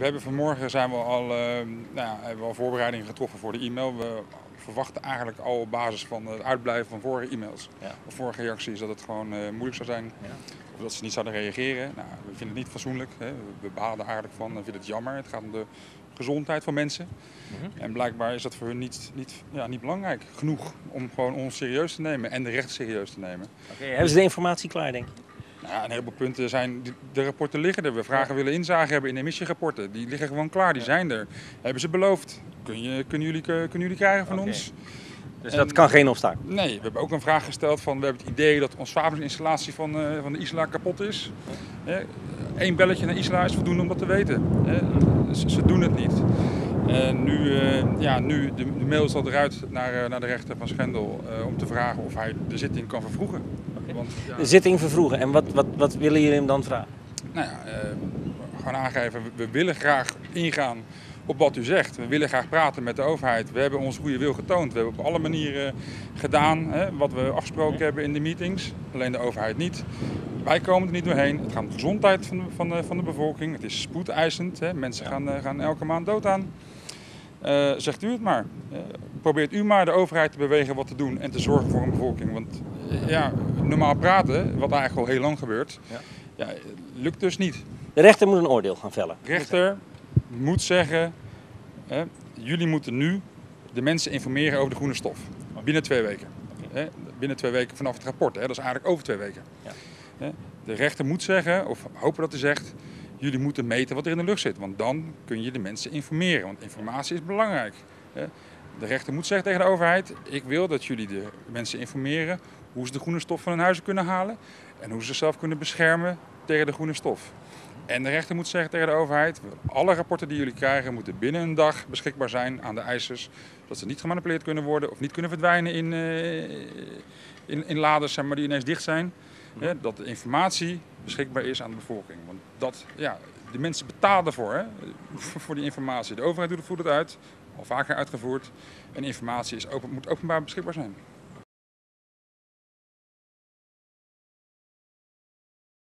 We hebben vanmorgen hebben we al voorbereidingen getroffen voor de e-mail. We verwachten eigenlijk al op basis van het uitblijven van vorige e-mails of vorige reacties dat het gewoon moeilijk zou zijn. Ja. Of dat ze niet zouden reageren. Nou, we vinden het niet fatsoenlijk. Hè. We balen er eigenlijk van en vinden het jammer. Het gaat om de gezondheid van mensen. En blijkbaar is dat voor hun niet belangrijk genoeg om gewoon ons serieus te nemen en de rechten serieus te nemen. Hebben ze de informatie klaar, denk je? Nou ja, een heleboel punten zijn, de rapporten liggen er. We willen inzage hebben in de emissierapporten. Die liggen gewoon klaar, die zijn er. Hebben ze beloofd. Kunnen jullie krijgen van ons? Dus dat kan geen obstakel? Nee, we hebben ook een vraag gesteld van, we hebben het idee dat onze verwarmingsinstallatie van de Isla kapot is. Eén belletje naar Isla is voldoende om dat te weten. Ze doen het niet. En nu de mail is al eruit naar de rechter van Schendel om te vragen of hij de zitting kan vervroegen. Want, de zitting vervroegen. En wat willen jullie hem dan vragen? Nou ja, gewoon aangeven, we willen graag ingaan op wat u zegt. We willen graag praten met de overheid. We hebben onze goede wil getoond. We hebben op alle manieren gedaan wat we afgesproken hebben in de meetings. Alleen de overheid niet. Wij komen er niet doorheen. Het gaat om de gezondheid van de bevolking. Het is spoedeisend. Mensen gaan elke maand dood aan. Zegt u het maar. Probeert u maar de overheid te bewegen wat te doen en te zorgen voor een bevolking. Want normaal praten, wat eigenlijk al heel lang gebeurt, lukt dus niet. De rechter moet een oordeel gaan vellen. De rechter moet zeggen, jullie moeten nu de mensen informeren over de groene stof. Binnen 2 weken. Binnen 2 weken vanaf het rapport. Dat is eigenlijk over 2 weken. Ja. De rechter moet zeggen, of hopen dat hij zegt, jullie moeten meten wat er in de lucht zit. Want dan kun je de mensen informeren. Want informatie is belangrijk. De rechter moet zeggen tegen de overheid, ik wil dat jullie de mensen informeren hoe ze de groene stof van hun huizen kunnen halen. En hoe ze zichzelf kunnen beschermen tegen de groene stof. En de rechter moet zeggen tegen de overheid, alle rapporten die jullie krijgen moeten binnen een dag beschikbaar zijn aan de eisers. Zodat ze niet gemanipuleerd kunnen worden of niet kunnen verdwijnen in laders die ineens dicht zijn. Dat de informatie beschikbaar is aan de bevolking. Want de mensen betalen ervoor, voor die informatie. De overheid voert het uit, al vaker uitgevoerd. En informatie moet openbaar beschikbaar zijn.